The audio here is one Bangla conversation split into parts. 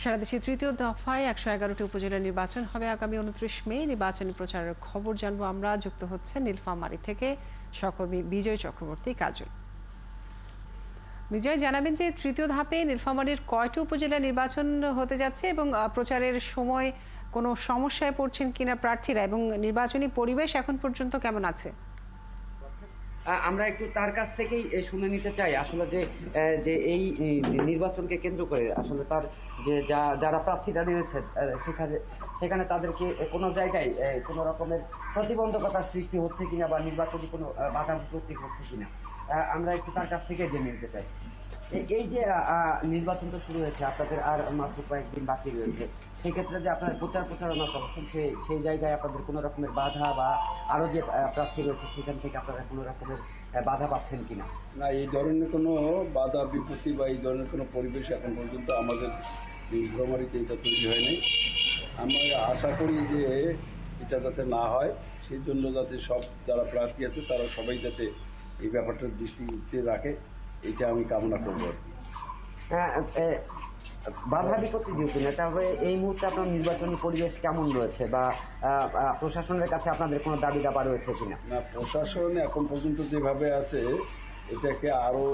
সারা দেশে তৃতীয় দফায় ১১১টি উপজেলা নির্বাচন হবে আগামী ২৯ মে। নির্বাচনী প্রচারের খবর জানবো আমরা। যুক্ত হচ্ছে নীলফামারী থেকে সহকর্মী বিজয় চক্রবর্তী কাজল। বিজয়, জানাবেন যে তৃতীয় ধাপে নীলফামারীর কয়টি উপজেলা নির্বাচন হতে যাচ্ছে এবং প্রচারের সময় কোনো সমস্যায় পড়ছেন কিনা প্রার্থীরা, এবং নির্বাচনী পরিবেশ এখন পর্যন্ত কেমন আছে? আমরা একটু তার কাছ থেকেই শুনে নিতে চাই আসলে যে এই নির্বাচনকে কেন্দ্র করে আসলে তার যে যারা প্রার্থীরা রয়েছে সেখানে তাদেরকে কোনো জায়গায় কোনো রকমের প্রতিবন্ধকতার সৃষ্টি হচ্ছে কিনা বা নির্বাচনী কোনো বাধা বিপত্তি হচ্ছে কিনা আমরা একটু তার কাছ থেকে জেনে নিতে চাই। এই যে নির্বাচন তো শুরু হয়েছে, আপনাদের আর মাত্র কয়েকদিন বাকি রয়েছে, সেক্ষেত্রে যে আপনার প্রচারণা করছেন সেই জায়গায় আপনাদের কোনো রকমের বাধা বা আরও যে প্রার্থী রয়েছে সেখান থেকে আপনারা কোনো রকমের বাধা পাচ্ছেন কিনা? না, এই ধরনের কোনো বাধা বিপত্তি বা এই ধরনের কোনো পরিবেশ এখন পর্যন্ত আমাদের নীলফামারীতে এটা তৈরি হয়নি। আমরা আশা করি যে এটা যাতে না হয়, সেই জন্য যাতে সব যারা প্রার্থী আছে তারা সবাই যাতে এই ব্যাপারটার দৃষ্টিতে রাখে, এটা আমি কামনা করব আর কি। বাধা বিপত্তি যেহেতু না, তবে এই মুহূর্তে আপনার নির্বাচনী পরিবেশ কেমন রয়েছে বা প্রশাসনের কাছে আপনাদের কোনো দাবি দাবা রয়েছে কিনা? না, প্রশাসন এখন পর্যন্ত যেভাবে আছে এটাকে আরও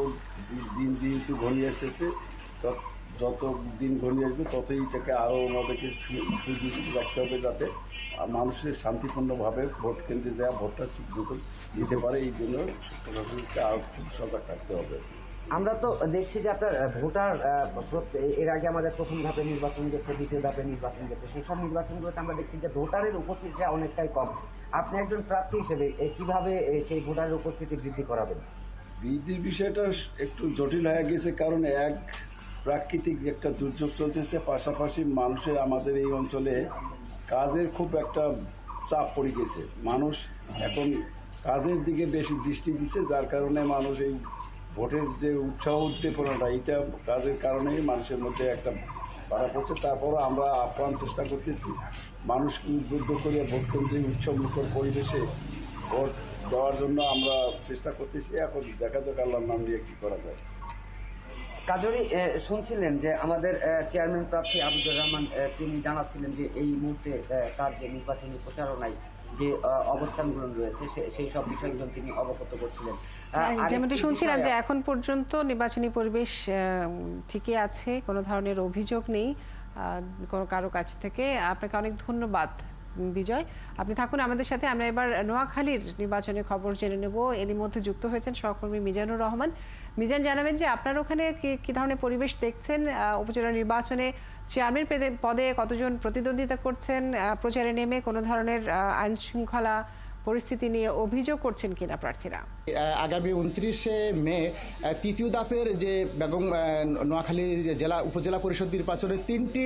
দিন যেহেতু ঘনিয়ে আসতেছে, যত দিন ঘনিয়ে আসবে ততই এটাকে আরও আমাদেরকে সুযোগ রাখতে হবে যাতে মানুষের শান্তিপূর্ণভাবে ভোট কেন্দ্রে যায় ভোটটা ঠিক মতো দিতে পারে। এই জন্য প্রশাসনকে আরও খুব সজাগ থাকতে হবে। আমরা তো দেখছি যে আপনার ভোটার এর আগে আমাদের প্রথম ধাপে নির্বাচন গেছে, দ্বিতীয় ধাপে নির্বাচন গেছে, সেই সব নির্বাচনগুলোতে আমরা দেখছি যে ভোটারের উপস্থিতিটা অনেকটাই কম। আপনি একজন প্রার্থী হিসেবে কিভাবে সেই ভোটারের উপস্থিতি বৃদ্ধি করাবেন? বৃদ্ধির বিষয়টা একটু জটিল হয়ে গেছে, কারণ এক প্রাকৃতিক একটা দুর্যোগ চলতেছে, পাশাপাশি মানুষের আমাদের এই অঞ্চলে কাজের খুব একটা চাপ পড়ে গেছে। মানুষ এখন কাজের দিকে বেশি দৃষ্টি দিচ্ছে, যার কারণে মানুষ এই ভোটের যে উৎসাহ উদ্দীপনাটা এইটা কাজের কারণেই মানুষের মধ্যে একটা বাধা পড়ছে। তারপরও আমরা আপ্রাণ চেষ্টা করতেছি মানুষকে উদ্বুদ্ধ করে ভোট কেন্দ্রে উৎসবমুখর পরিবেশে ভোট দেওয়ার জন্য আমরা চেষ্টা করতেছি। এখন দেখা যাক আল্লাহর নাম নিয়ে কী করা যায়। কাজরি, শুনছিলেন যে আমাদের চেয়ারম্যান প্রার্থী আবুদুর রহমান তিনি জানাচ্ছিলেন যে এই মুহূর্তে তার যে নির্বাচনী প্রচারণায় যে অবস্থানগুলো রয়েছে সেই সব বিষয়গুলো তিনি অবগত করছিলেন। যেমনটি শুনছিলাম যে এখন পর্যন্ত নির্বাচনী পরিবেশ ঠিকই আছে, কোনো ধরনের অভিযোগ নেই কোনো কারো কাছ থেকে। আপনাকে অনেক ধন্যবাদ বিজয়, আপনি থাকুন আমাদের সাথে। আমরা এবার নোয়াখালীর নির্বাচনের খবর জেনে নেব। এরই মধ্যে যুক্ত হয়েছেন সহকর্মী মিজানুর রহমান। মিজান, জানাবেন যে আপনার ওখানে কি ধরনের পরিবেশ দেখছেন? উপজেলা নির্বাচনে চেয়ারম্যান পদে কতজন প্রতিদ্বন্দ্বিতা করছেন? প্রচারে নেমে কোনো ধরনের আইন শৃঙ্খলা পরিস্থিতি নিয়ে অভিযোগ করছেন কিনা প্রার্থীরা? আগামী ২৯শে মে তৃতীয় ধাপের যে নোয়াখালী জেলা উপজেলা পরিষদ নির্বাচনের ৩টি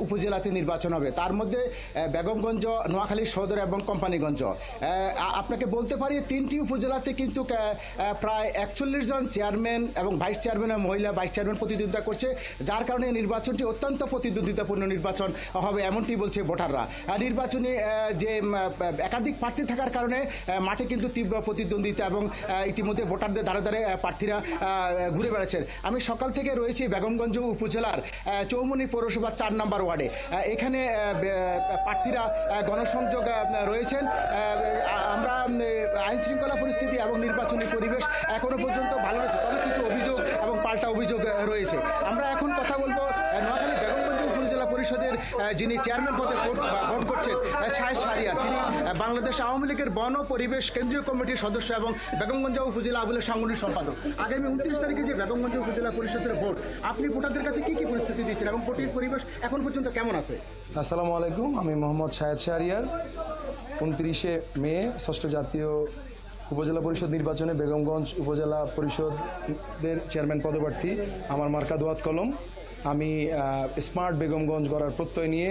উপজেলাতে নির্বাচন হবে। তার মধ্যে বেগমগঞ্জ, নোয়াখালী সদর এবং কোম্পানিগঞ্জ। আপনাকে বলতে পারি 3টি উপজেলাতে কিন্তু প্রায় ৪১ জন চেয়ারম্যান এবং ভাইস চেয়ারম্যান এবং মহিলা ভাইস চেয়ারম্যান প্রতিদ্বন্দ্বিতা করছে, যার কারণে নির্বাচনটি অত্যন্ত প্রতিদ্বন্দ্বিতাপূর্ণ নির্বাচন হবে এমনটি বলছে ভোটাররা। নির্বাচনে যে একাধিক প্রার্থী থাকার কারণে মাঠে কিন্তু তীব্র প্রতিদ্বন্দ্বিতা এবং ইতিমধ্যে ভোটারদের দ্বারে দ্বারে প্রার্থীরা ঘুরে বেড়াচ্ছেন। আমি সকাল থেকে রয়েছি বেগমগঞ্জ উপজেলার চৌমনি পৌরসভা ৪ নম্বর ওয়ার্ডে। এখানে প্রার্থীরা গণসংযোগ রয়েছেন। আমরা আইন শৃঙ্খলা পরিস্থিতি এবং নির্বাচনী পরিবেশ এখনো পর্যন্ত ভালো রয়েছে, তবে কিছু অভিযোগ এবং পাল্টা অভিযোগ রয়েছে। আমরা এখন কথা বলবো নোয়াখালী বেগমগঞ্জ উপজেলা পরিষদের যিনি চেয়ারম্যান পদে ভোট করছেন শাহেদ শাহরিয়ার। তিনি বাংলাদেশ আওয়ামী লীগের বন ও পরিবেশ কেন্দ্রীয় কমিটির সদস্য এবং বেগমগঞ্জ উপজেলা আওয়ামী সাংগঠনিক সম্পাদক। আগামী 29 তারিখে যে বেগমগঞ্জ উপজেলা পরিষদের ভোট, আপনি ভোটারদের কাছে কি কি পরিস্থিতি দিচ্ছেন এবং ভোটের পরিবেশ এখন পর্যন্ত কেমন আছে? আসসালামু আলাইকুম, আমি মোহাম্মদ শাহেদ শাহরিয়ার। 29শে মে 6ষ্ঠ জাতীয় উপজেলা পরিষদ নির্বাচনে বেগমগঞ্জ উপজেলা পরিষদের চেয়ারম্যান পদপ্রার্থী। আমার মার্কা দোয়াত কলম। আমি স্মার্ট বেগমগঞ্জ গড়ার প্রত্যয় নিয়ে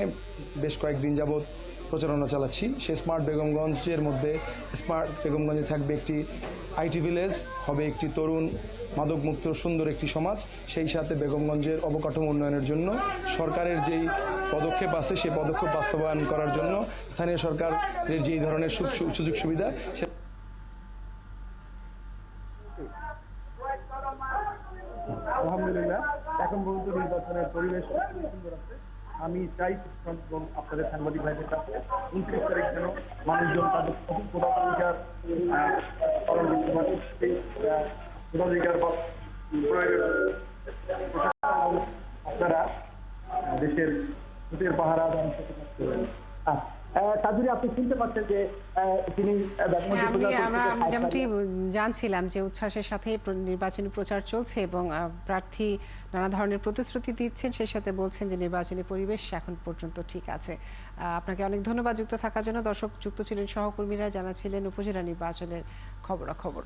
বেশ কয়েকদিন যাবৎ প্রচারণা চালাচ্ছি। সেই স্মার্ট বেগমগঞ্জের মধ্যে স্মার্ট বেগমগঞ্জে থাকবে একটি আইটি ভিলেজ, হবে একটি তরুণ মাদকমুক্ত সুন্দর একটি সমাজ। সেই সাথে বেগমগঞ্জের অবকাঠামো উন্নয়নের জন্য সরকারের যেই পদক্ষেপ আছে সেই পদক্ষেপ বাস্তবায়ন করার জন্য স্থানীয় সরকারের যেই ধরনের সুযোগ সুবিধা আলহামদুলিল্লাহ এখন পর্যন্ত নির্বাচনের পরিবেশ সুন্দর আছে। আমি চাই এবং আপনাদের সাংবাদিক ভাইদের কাছে 29 তারিখ যেন মানুষজন তাদের ভোটাধিকার পালন করতে পারে, সেই ভোটাধিকার বা প্রয়োগের আপনারা দেশের ভোটের পাহারা দান করতে পারবেন। কাজুরি, আপনি শুনতে পাচ্ছেন যে তিনি আমরা যেমনটি জানছিলাম যে উচ্ছ্বাসের সাথে নির্বাচনী প্রচার চলছে এবং প্রার্থী নানা ধরনের প্রতিশ্রুতি দিচ্ছেন, সেই সাথে বলছেন যে নির্বাচনী পরিবেশ এখন পর্যন্ত ঠিক আছে। আপনাকে অনেক ধন্যবাদ যুক্ত থাকার জন্য। দর্শক, যুক্ত ছিলেন সহকর্মীরা, জানাচ্ছিলেন উপজেলা নির্বাচনের খবরাখবর।